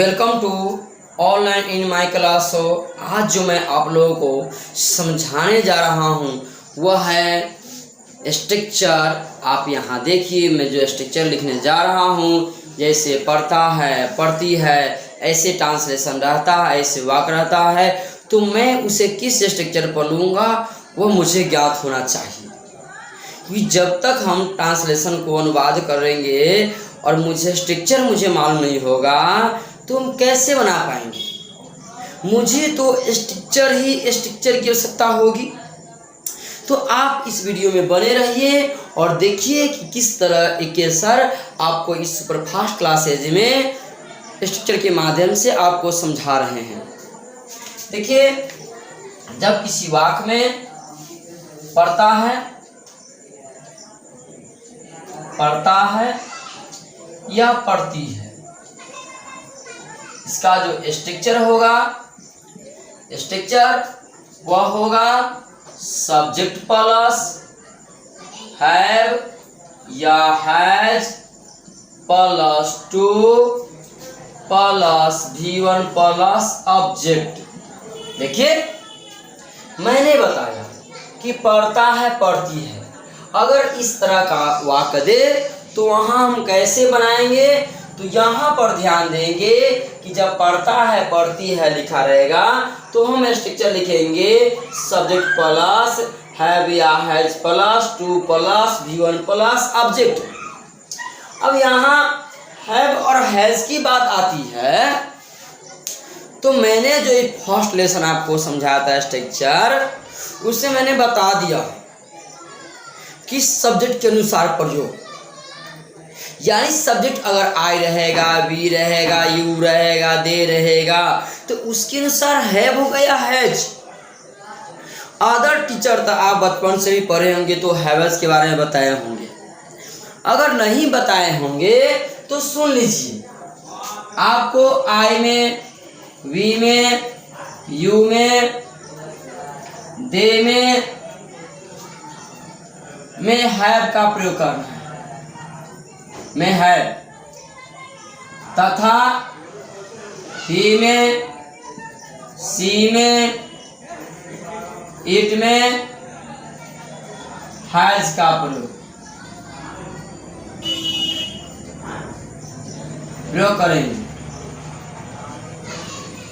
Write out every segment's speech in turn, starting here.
Welcome to online in my class. आज जो मैं आप लोगों को समझाने जा रहा हूँ वह है स्ट्रक्चर। आप यहाँ देखिए, मैं जो स्ट्रक्चर लिखने जा रहा हूँ, जैसे पढ़ता है, पढ़ती है, ऐसे ट्रांसलेशन रहता है, ऐसे वाक्य रहता है, तो मैं उसे किस स्ट्रक्चर पर लूँगा वह मुझे ज्ञात होना चाहिए। क्योंकि जब तक हम ट्रांसलेशन को अनुवाद करेंगे और मुझे स्ट्रक्चर मालूम नहीं होगा तो हम कैसे बना पाएंगे। मुझे तो स्ट्रक्चर की आवश्यकता होगी। तो आप इस वीडियो में बने रहिए और देखिए कि किस तरह एक सर आपको इस सुपरफास्ट क्लासेज में स्ट्रक्चर के माध्यम से आपको समझा रहे हैं। देखिए, जब किसी वाक्य में पढ़ता है या पढ़ती है, इसका जो स्ट्रक्चर होगा, स्ट्रक्चर वह होगा सब्जेक्ट प्लस हैव या has plus two plus V1 plus object. देखिए, मैंने बताया कि पढ़ता है, पढ़ती है। अगर इस तरह का वाक्य दे तो वहाँ हम कैसे बनाएंगे, तो यहाँ पर ध्यान देंगे कि जब पढ़ता है, पढ़ती है लिखा रहेगा तो हम स्ट्रक्चर लिखेंगे सब्जेक्ट प्लस हैव या has plus two plus V1 plus object. अब यहाँ हैव और हैज की बात आती है तो मैंने जो एक फर्स्ट लेसन आपको समझाया था स्ट्रक्चर, उससे मैंने बता दिया कि सब्जेक्ट के अनुसार प्रयोग, यानी सब्जेक्ट अगर आई रहेगा, बी रहेगा, यू रहेगा, दे रहेगा, तो उसके अनुसार हैव होगा या हैज। अदर टीचर तो आप बचपन से भी पढ़े होंगे तो हैवेज के बारे में बताए होंगे। अगर नहीं बताए होंगे तो सुन लीजिए, आपको आई में, वी में, यू में, दे में हैव का प्रयोग करना है। में है तथा ही में, सी में, इट में हैज का प्रयोग करेंगे।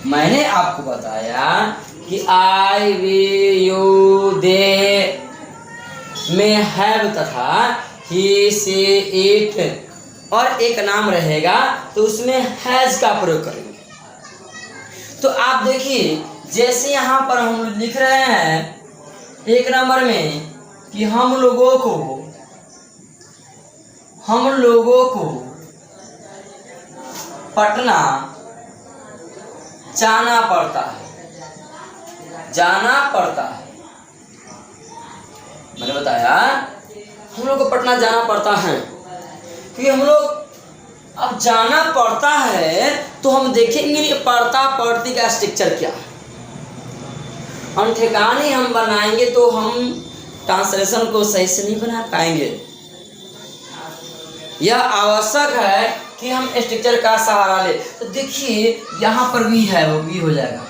मैंने आपको बताया कि आई, वी, यू, दे में हैव तथा ही, सी, इट और एक नाम रहेगा तो उसमें हैज का प्रयोग करेंगे। तो आप देखिए, जैसे यहाँ पर हम लिख रहे हैं एक नंबर में कि हम लोगों को पटना जाना पड़ता है। मैंने बताया हम लोग को पटना जाना पड़ता है क्योंकि हम लोग अब जाना पड़ता है तो हम देखेंगे कि पढ़ता पढ़ती का स्ट्रक्चर क्या है। हम ठिकाने हम बनाएंगे तो हम ट्रांसलेशन को सही से नहीं बना पाएंगे। यह आवश्यक है कि हम स्ट्रक्चर का सहारा ले। तो देखिए, यहाँ पर वी है, वो वी हो जाएगा।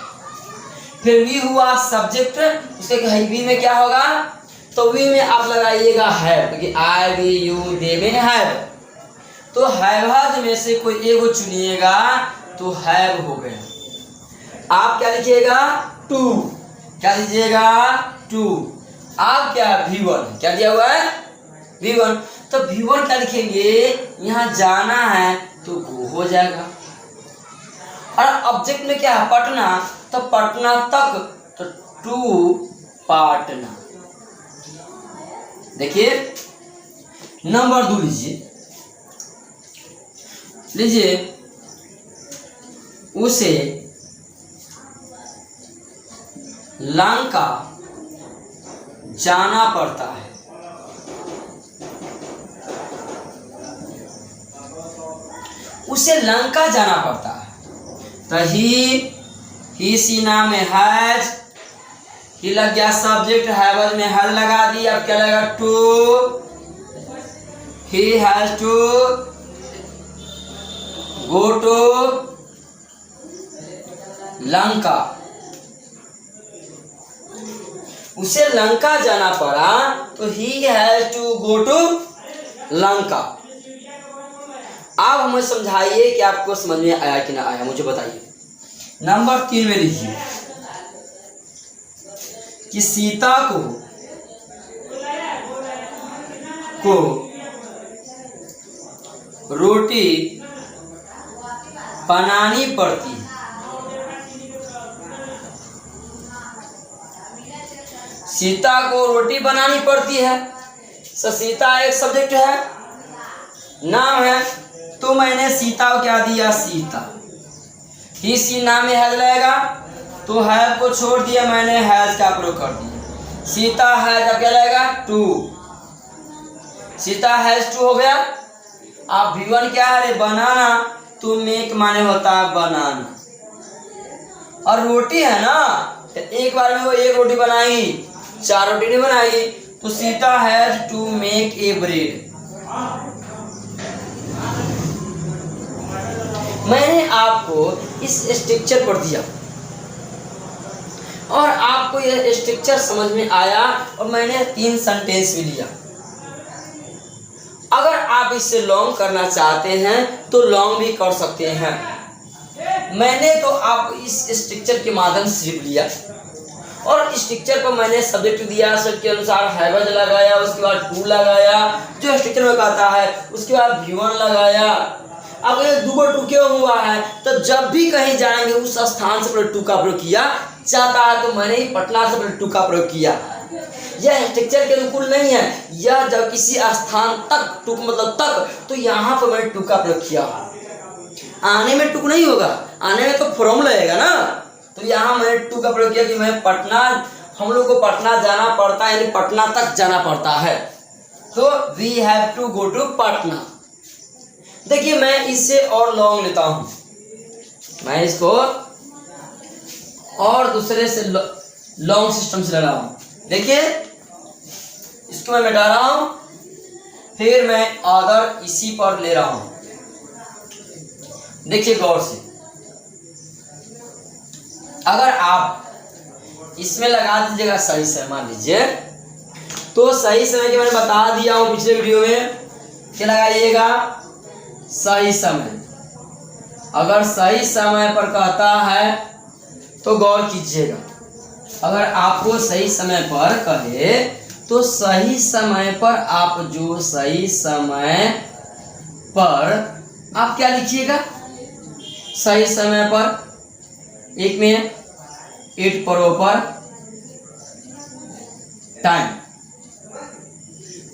फिर वी हुआ सब्जेक्ट, उसके वी में क्या होगा, तो वी में आप लगाइएगा हैव, क्योंकि आई, वी, यू, दे में हैव। तो हैवज में से कोई एगो चुनिएगा तो हैव हो गया। आप क्या लिखिएगा, टू। क्या लीजिएगा, टू। आप क्या, V1 क्या दिया हुआ है, V1। तो V1 क्या लिखेंगे, यहाँ जाना है तो गो हो जाएगा। और ऑब्जेक्ट में क्या है, पटना, तो पटना तक, तो टू पाटना। देखिए, नंबर 2 लीजिए, उसे लंका जाना पड़ता है। उसे लंका जाना पड़ता है। तो ही सीना में हैज, ही लग गया सब्जेक्ट, हैवज में हैज लगा दी। अब क्या लगा, to, he has to go to Lanka, उसे लंका जाना पड़ा तो he has to go to Lanka. आप हमें समझाइए कि आपको समझ में आया कि ना आया, मुझे बताइए। नंबर 3 में लिखिए कि सीता को रोटी बनानी पड़ती है। सीता को रोटी बनानी पड़ती है। सीता एक सब्जेक्ट है, नाम है, तो मैंने सीता को क्या दिया, सीता। ही सी नाम में हैज लगेगा, तो हैज को छोड़ दिया मैंने, हैज का प्रयोग कर दिया। सीता हैज अब क्या लगेगा, टू। सीता हैज टू हो गया। अब V1 क्या है, बनाना, तो मेक माने होता है बनाना, और रोटी है ना, तो एक बार में वो एक रोटी बनाएगी, 4 रोटी नहीं बनाएगी। तो Sita has to make a bread. मैंने आपको इस स्ट्रक्चर पर दिया और आपको यह स्ट्रक्चर समझ में आया और मैंने 3 सेंटेंस भी लिया। अगर आप इससे लॉन्ग करना चाहते हैं तो लॉन्ग भी कर सकते हैं। मैंने तो आपको इस स्ट्रक्चर के माध्यम से सिर्फ लिया और स्ट्रक्चर पर मैंने सब्जेक्ट दिया, सब्जेक्ट के अनुसार हैवज लगाया, उसके बाद टू लगाया जो स्ट्रक्चर में कहता है, उसके बाद V1 लगाया। अब ये 2 टू क्यों हुआ है, तो जब भी कहीं जाएंगे उस स्थान से टू का प्रयोग किया जाता है, तो मैंने ही पटना से टू का प्रयोग किया। यह स्ट्रक्चर के अनुकूल नहीं है, यह जब किसी स्थान तक टू मतलब तक, तो यहाँ पर मैंने टू का प्रयोग किया। आने में टू नहीं होगा, आने में तो फ्रॉम लगेगा ना, तो यहाँ मैंने टू का प्रयोग किया कि मैं पटना, हम लोग को पटना जाना पड़ता है, यानी पटना तक जाना पड़ता है, तो we have to go to Patna. देखिए मैं इससे और लॉन्ग लेता हूं, मैं इसको और दूसरे से लॉन्ग सिस्टम से ले रहा हूं। देखिए इसको मैं मिटा रहा हूं, फिर मैं अदर इसी पर ले रहा हूं। देखिए गौर से, अगर आप इसमें लगा दीजिएगा सही समय, मान लीजिए, तो सही समय के मैंने बता दिया हूं पिछले वीडियो में, क्या लगाइएगा, सही समय। अगर सही समय पर कहता है तो गौर कीजिएगा, अगर आपको सही समय पर कहे तो सही समय पर आप जो सही समय पर आप क्या लिखिएगा, सही समय पर, एक में इट प्रॉपर टाइम,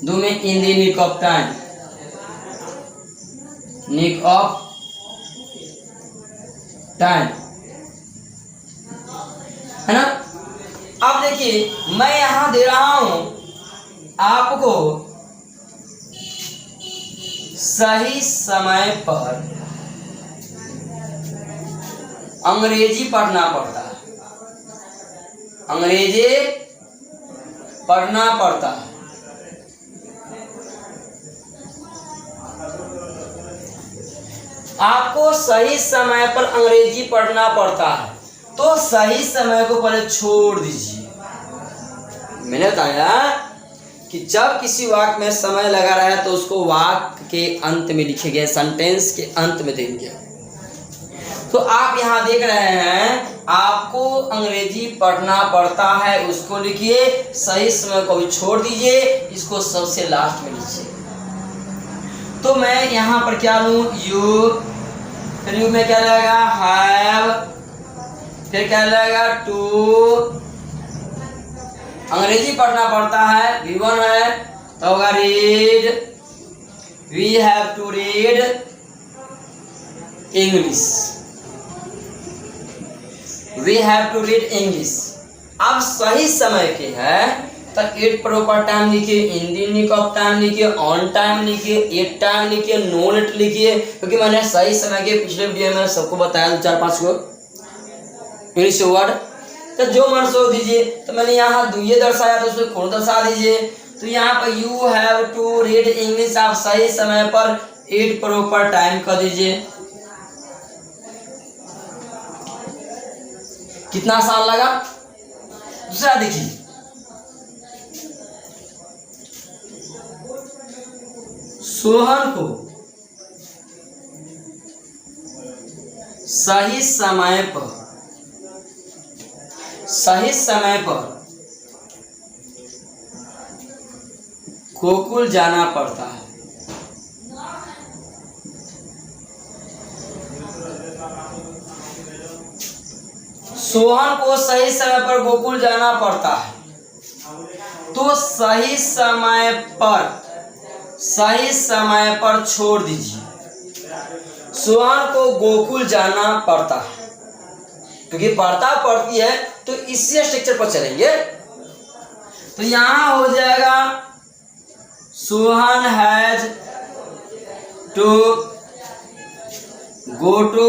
2 में in the nick of time, nick of time, है ना। अब देखिए मैं यहां दे रहा हूं आपको सही समय पर अंग्रेजी पढ़ना पड़ता है, अंग्रेजी पढ़ना पड़ता है। आपको सही समय पर अंग्रेजी पढ़ना पड़ता है, तो सही समय को पहले छोड़ दीजिए। मैंने बताया कि जब किसी वाक्य में समय लगा रहा है तो उसको वाक्य के अंत में लिखेंगे, सेंटेंस के अंत में देंगे। तो आप यहाँ देख रहे हैं आपको अंग्रेजी पढ़ना पड़ता है, उसको लिखिए, सही समय को भी छोड़ दीजिए, इसको सबसे लास्ट में लिखिए। तो मैं यहाँ पर क्या लूँ, यू, फिर यू में क्या लगेगा, हैव, फिर क्या लगेगा, टू। अंग्रेजी पढ़ना पड़ता है, V1 है, तो होगा read, we have to read English, we have to read English. अब सही समय के है तो एट प्रॉपर टाइम लिखिए, in the nick of time लिखिए, ऑन टाइम लिखिए, एट टाइम लिखिए, नो लेट लिखिए, क्योंकि मैंने सही समय के पिछले वीडियो में सबको बताया 4-5 को इंग्लिश वर्ड, तो जो मन सो दीजिए। तो मैंने यहाँ ये दर्शाया तो उसको कौन दर्शा दीजिए। तो यहाँ पर you have to read English, आप सही समय पर एट प्रॉपर टाइम कर दीजिए। कितना साल लगा। दूसरा देखिए, सोहन को सही समय पर गोकुल जाना पड़ता है। सोहन को सही समय पर गोकुल जाना पड़ता है, तो सही समय पर छोड़ दीजिए। सोहन को गोकुल जाना पड़ता है, क्योंकि पड़ती है तो इसी स्ट्रक्चर पर चलेंगे। तो यहां हो जाएगा Sohan has to go to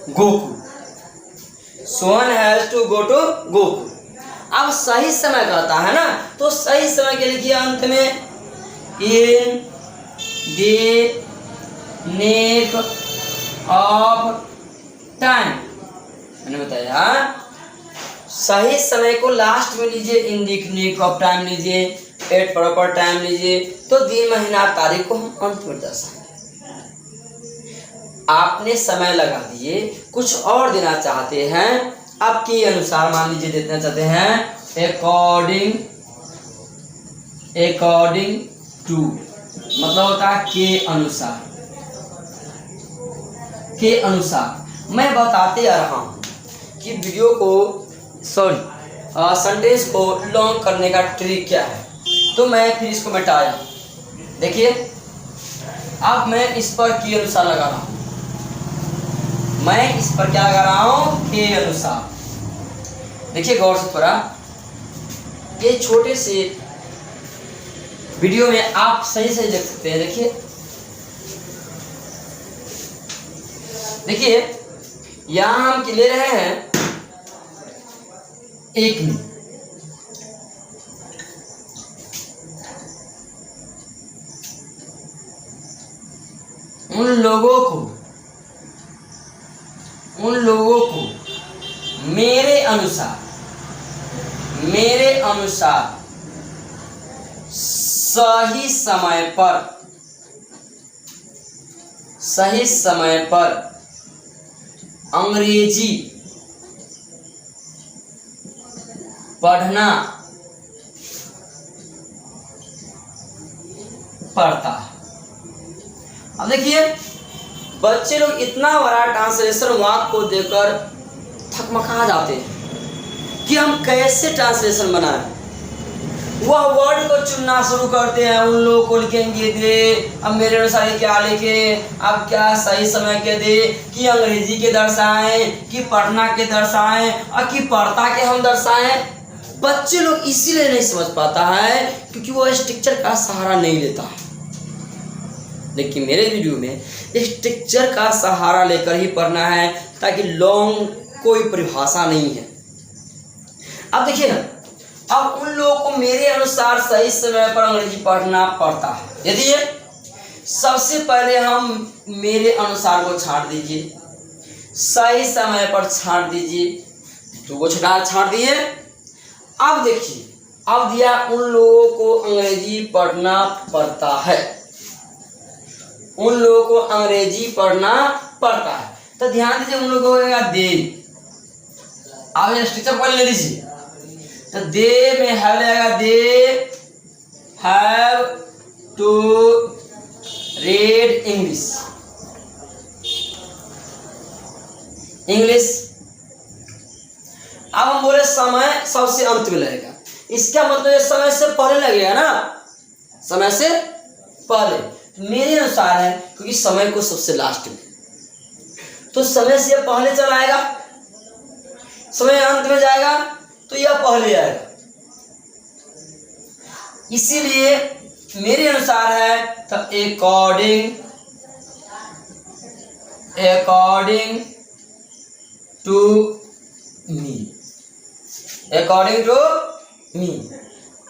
Gokul. Sohan has to go to Gokul. अब सही समय कहता है ना, तो सही समय के लिखिए अंत में in the neck of time. मैंने बताया सही समय को लास्ट में लीजिए, in the neck of time लीजिए, एट प्रॉपर टाइम लीजिए, तो दिन महीना तारीख को हम अंत में दर्शाएंगे। आपने समय लगा दिए, कुछ और देना चाहते हैं आपके अनुसार, मान लीजिए देना चाहते हैं अकॉर्डिंग टू, मतलब होता है के अनुसार। मैं बताते आ रहा हूँ कि वीडियो को सेंटेंस को लॉन्ग करने का ट्रिक क्या है, तो मैं फिर इसको मिटाया। देखिए अब मैं इस पर के अनुसार लगा रहा हूँ, मैं इस पर क्या लगा रहा हूँ, के अनुसार। देखिए गौर से थोड़ा, ये छोटे से वीडियो में आप सही से देख सकते हैं। देखिए यहां हम ले रहे हैं 1 मिनट। उन लोगों को मेरे अनुसार सही समय पर अंग्रेजी पढ़ना पड़ता है। अब देखिए बच्चे लोग इतना बड़ा ट्रांसलेशन वाक्य को देखकर थकमका जाते हैं कि हम कैसे ट्रांसलेशन बनाएं। वह वर्ड को चुनना शुरू करते हैं, उन लोगों को लिखेंगे दे, अब मेरे अनुसार क्या लिखे, अब क्या सही समय के दे, कि अंग्रेजी के दर्शाएं, कि पढ़ना के दर्शाएं, और कि पढ़ता के हम दर्शाएं। बच्चे लोग इसीलिए नहीं समझ पाता है क्योंकि वो स्ट्रक्चर का सहारा नहीं लेता है। लेकिन मेरे वीडियो में स्ट्रक्चर का सहारा लेकर ही पढ़ना है, ताकि लॉन्ग कोई परिभाषा नहीं है। अब देखिए ना, अब उन लोगों को मेरे अनुसार सही समय पर अंग्रेजी पढ़ना पड़ता है। यदि सबसे पहले हम मेरे अनुसार को छांट दीजिए, सही समय पर छांट दीजिए, तो वो छांट दिए। अब देखिए, अब दिया उन लोगों को अंग्रेजी पढ़ना पड़ता है, उन लोगों को अंग्रेजी पढ़ना पड़ता है। तो ध्यान दीजिए, उन लोगों को दे। अब स्ट्रक्चर पढ़ ले लीजिए, तो दे में है लगेगा they have to read English. अब हम बोले समय सबसे अंत में लगेगा, इसका मतलब समय से पहले लगेगा ना, समय से पहले। मेरे अनुसार है क्योंकि समय को सबसे लास्ट में, तो समय से पहले चला आएगा, समय अंत में जाएगा तो यह पहले आएगा। इसीलिए मेरे अनुसार है तो अकॉर्डिंग टू मी।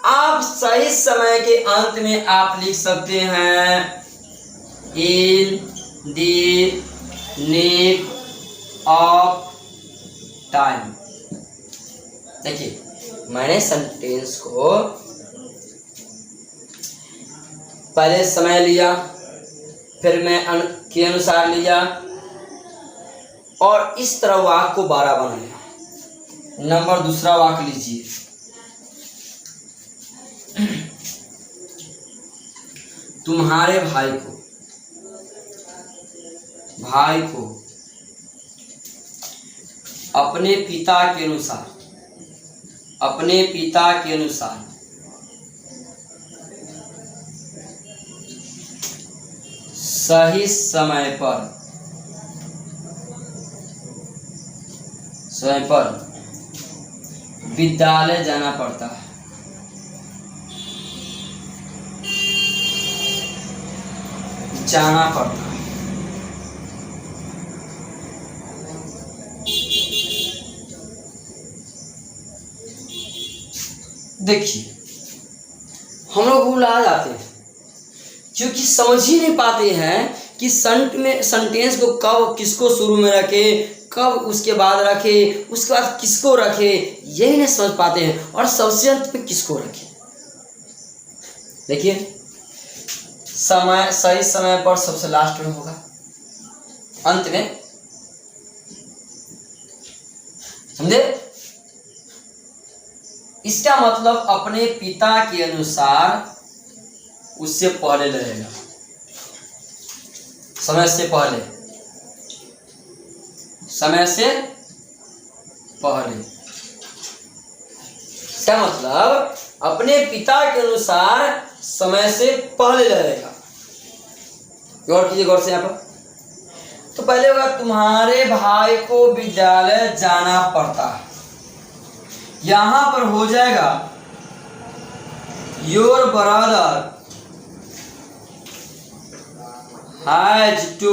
आप सही समय के अंत में आप लिख सकते हैं in the neck of time. देखिए, मैंने सेंटेंस को पहले समय लिया, फिर मैं के अनुसार लिया और इस तरह वाक्य को 12 बनाया। नंबर दूसरा वाक्य लीजिए। तुम्हारे भाई को अपने पिता के अनुसार सही समय पर विद्यालय जाना पड़ता है। देखिए, हम लोग भुला जाते हैं क्योंकि समझ ही नहीं पाते हैं कि सेंटेंस को कब किसको शुरू में रखे, कब उसके बाद रखे, उसके बाद किसको रखे, यही नहीं समझ पाते हैं और सबसे अंत में किसको रखे। देखिए, सही समय पर सबसे लास्ट में होगा, अंत में, समझे? इसका मतलब अपने पिता के अनुसार उससे पहले रहेगा, समय से पहले। इसका मतलब अपने पिता के अनुसार समय से पहले रहेगा। गौर कीजिए, गौर से यहाँ पर। तो पहले होगा तुम्हारे भाई को विद्यालय जाना पड़ता है। यहां पर हो जाएगा योर ब्रदर हैज टू।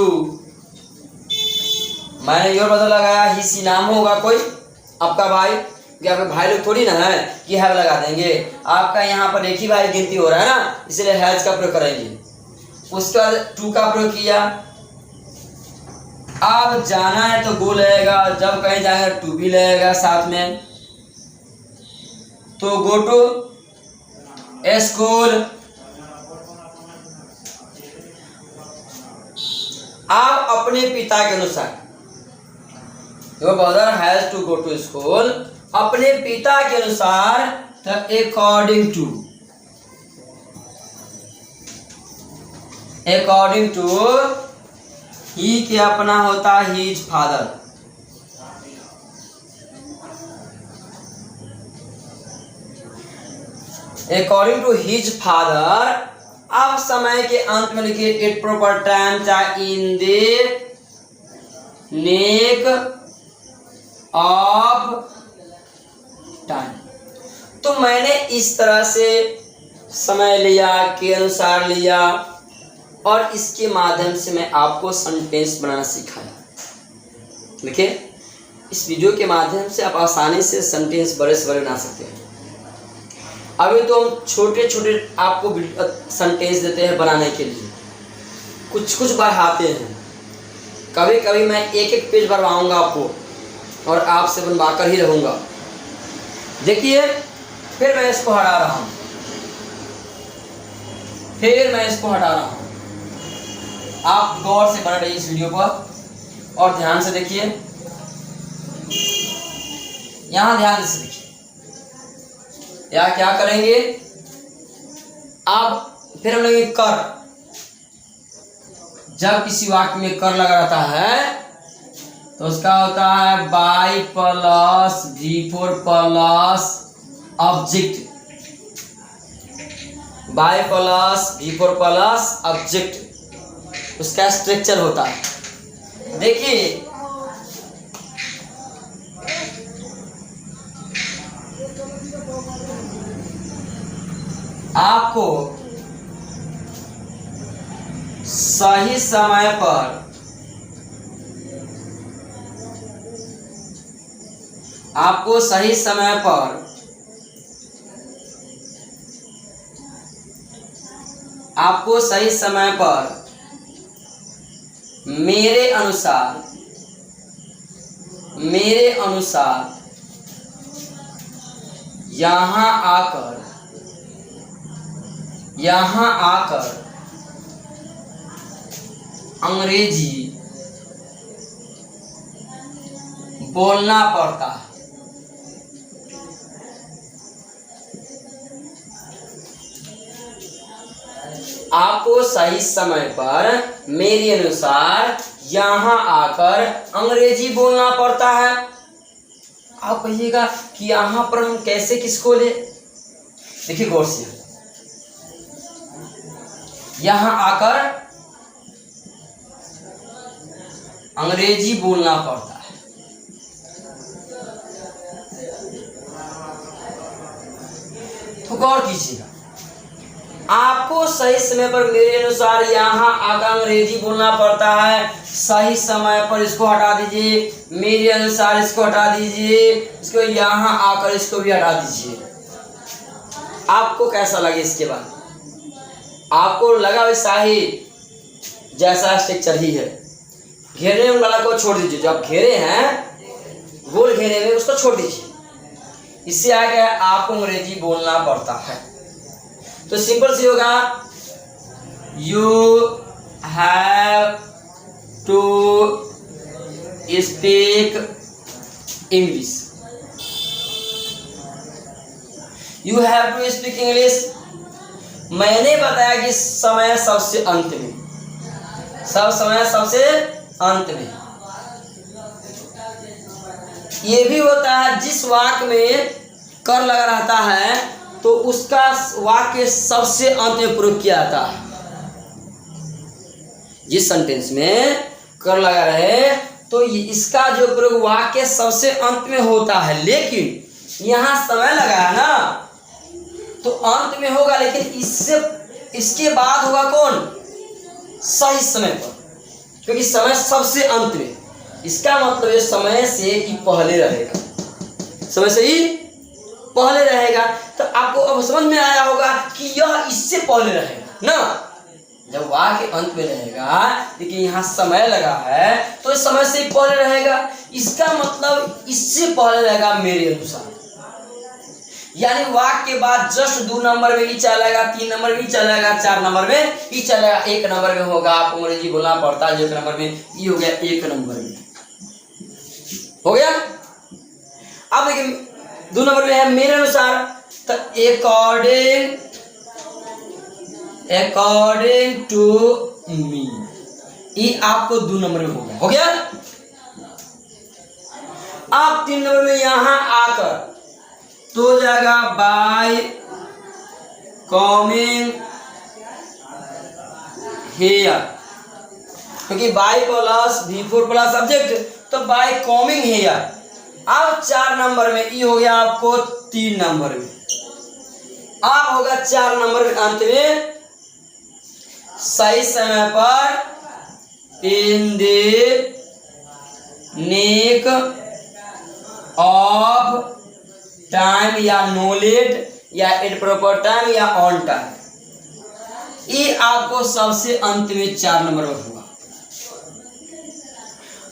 मैंने योर ब्रदर लगाया, ही सी नाम होगा कोई आपका भाई, कि आपके भाई लोग थोड़ी ना है कि हैव लगा देंगे। आपका यहाँ पर एक ही भाई गिनती हो रहा है ना, इसलिए हैज का प्रयोग करेंगे। उसके बाद टू का प्रयोग किया। अब जाना है तो गो लगेगा, जब कहीं जाएगा टू भी लगेगा साथ में, तो गो टू स्कूल। आप अपने पिता के अनुसार, your brother has to go to school, अपने पिता के अनुसार, तो अकॉर्डिंग टू ही के अपना होता his father. According to his father. अब समय के अंत में लिखिए एट प्रॉपर टाइम चाहे in the neck of time. तो मैंने इस तरह से समय लिया, के अनुसार लिया और इसके माध्यम से मैं आपको सेंटेंस बनाना सिखाया। देखिए, इस वीडियो के माध्यम से आप आसानी से सेंटेंस बड़े से बड़े बना सकते हैं। अभी तो हम छोटे छोटे आपको सेंटेंस देते हैं बनाने के लिए, कुछ कुछ बढ़ाते हैं। कभी कभी मैं एक एक पेज बनवाऊंगा आपको और आपसे बनवाकर ही रहूंगा। देखिए, फिर मैं इसको हटा रहा हूं, आप गौर से बना रहिए इस वीडियो पर और ध्यान से देखिए। यहां ध्यान से देखिए, या क्या करेंगे अब, फिर हम लोग कर। जब किसी वाक्य में कर लगा रहता है तो उसका होता है by plus V4 plus object. By plus V4 plus object उसका स्ट्रक्चर होता है। देखिए, आपको सही समय पर मेरे अनुसार मेरे अनुसार यहाँ आकर अंग्रेजी बोलना पड़ता है। आपको सही समय पर मेरे अनुसार यहाँ आकर अंग्रेजी बोलना पड़ता है। आप कहिएगा कि यहाँ पर हम कैसे किसको ले? देखिए गौर से, यहाँ आकर अंग्रेजी बोलना पड़ता है। तो गौर कीजिएगा, आपको सही समय पर मेरे अनुसार यहाँ आकर अंग्रेजी बोलना पड़ता है। सही समय पर इसको हटा दीजिए, मेरे अनुसार इसको हटा दीजिए, इसको यहाँ आकर इसको भी हटा दीजिए। आपको कैसा लगे? इसके बाद आपको लगा वैसा ही जैसा स्ट्रक्चर ही है। घेरे वाला को छोड़ दीजिए, जो आप घेरे हैं गोल घेरे में उसको छोड़ दीजिए। इससे आगे आपको अंग्रेजी बोलना पड़ता है। तो सिंपल सी होगा, you have to speak English. You have to speak English. मैंने बताया कि समय सबसे अंत में, समय सबसे अंत में। ये भी होता है जिस वाक्य में कर लगा रहता है तो उसका वाक्य सबसे अंत में प्रयोग किया जाता है। जिस सेंटेंस में कर लगा रहे तो इसका जो प्रयोग वाक्य सबसे अंत में होता है, लेकिन यहाँ समय लगा है ना तो अंत में होगा, लेकिन इसके बाद होगा कौन? सही समय पर, क्योंकि समय सबसे अंत में। इसका मतलब ये समय से ही पहले रहेगा, समय से ही पहले रहेगा। तो आपको अब समझ में आया होगा कि यह इससे पहले रहेगा ना। जब वाक्य अंत में रहेगा लेकिन यहाँ समय लगा है तो इस समय से ही पहले रहेगा। इसका मतलब इससे पहले रहेगा मेरे अनुसार। यानी वाक्य के बाद जस्ट 2 नंबर में ही चलेगा, 3 नंबर में ही चलेगा, 4 नंबर में ही चलेगा, 1 नंबर में होगा आपको अंग्रेजी बोलना पड़ता है। 1 नंबर में ये हो गया, 1 नंबर में हो गया। अब देखिए 2 नंबर में है मेरे अनुसार, तो अकॉर्डिंग टू मी, ये आपको 2 नंबर में हो गया। अब 3 नंबर में यहां आकर तो जाएगा बाय कमिंग हियर, क्योंकि by plus V4 plus subject, तो बाय कमिंग हियर। अब 4 नंबर में ये हो गया आपको 3 नंबर में। अब होगा 4 नंबर में अंत में सही समय पर in the nick of time या नॉलेज या एट प्रॉपर टाइम या ऑन टाइम, ये आपको सबसे अंत में 4 नंबर में हुआ।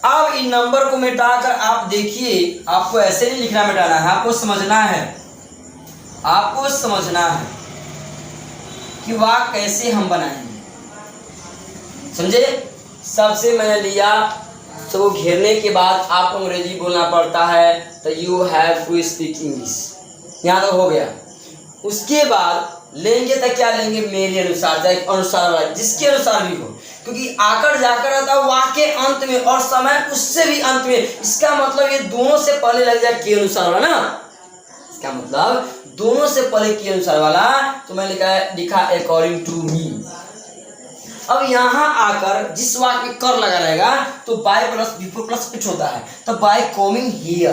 अब इन नंबर को मिटाकर आप देखिए, आपको ऐसे नहीं लिखना मिटाना है, आपको समझना है, आपको समझना है कि वाक्य कैसे हम बनाएंगे। समझे? सबसे मैंने लिया तो घेरने के बाद आपको अंग्रेजी बोलना पड़ता है, तो you have to speak English, यहाँ तक हो गया। उसके बाद लेंगे तो क्या लेंगे? मेरे अनुसार, चाहे अनुसार वाला जिसके अनुसार भी हो, क्योंकि आकर जाकर रहता है वाक्य अंत में और समय उससे भी अंत में। इसका मतलब ये दोनों से पहले लग जाए के अनुसार वाला ना, इसका मतलब दोनों से पहले के अनुसार वाला। तो मैंने लिखा अकॉर्डिंग टू मी। अब यहाँ आकर जिस वाक्य में कर लगा रहेगा तो bye plus V4 plus it होता है, तो बाय कमिंग हियर।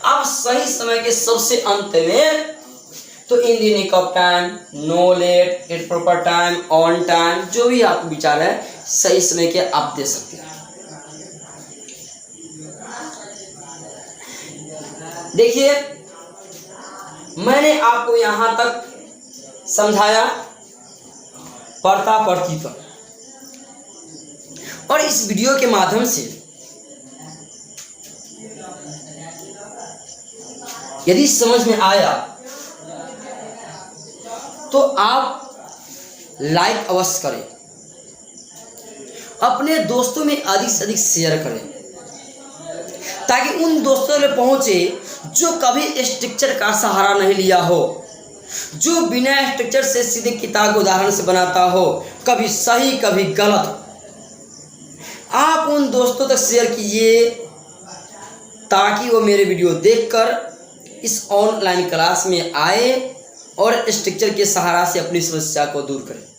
अब सही समय के सबसे अंत में तो in the nick of time, no late, at proper time, on time, जो भी आपको विचार है सही समय के आप दे सकते हैं। देखिए मैंने आपको यहां तक समझाया पढ़ता पढ़ती पर, और इस वीडियो के माध्यम से यदि समझ में आया तो आप लाइक अवश्य करें, अपने दोस्तों में अधिक से अधिक शेयर करें, ताकि उन दोस्तों में पहुंचे जो कभी स्ट्रक्चर का सहारा नहीं लिया हो, जो बिना स्ट्रक्चर से सीधे किताब को उदाहरण से बनाता हो, कभी सही कभी गलत। आप उन दोस्तों तक शेयर कीजिए ताकि वो मेरे वीडियो देखकर इस ऑनलाइन क्लास में आए और स्ट्रक्चर के सहारा से अपनी समस्या को दूर करें।